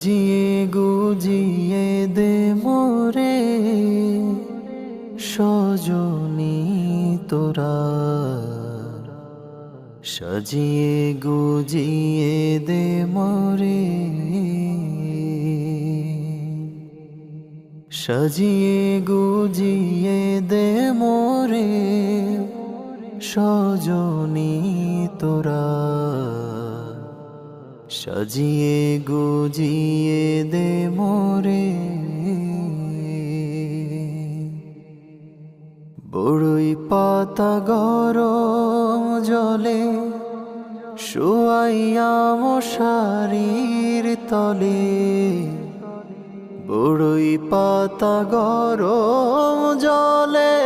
জিয়ে গুজিয়ে দে মোরে সজনী তোরা, সাজিয়ে গুজিয়ে দে মোরে, সাজিয়ে গুজিয়ে দে মোরে সজনী তোরা, সাজিয়ে গুজিয়ে দে মোরে। বড়ই পাতা গরম জলে শুয়াইয়া মশারির তলে, বড়ই পাতা গরম জলে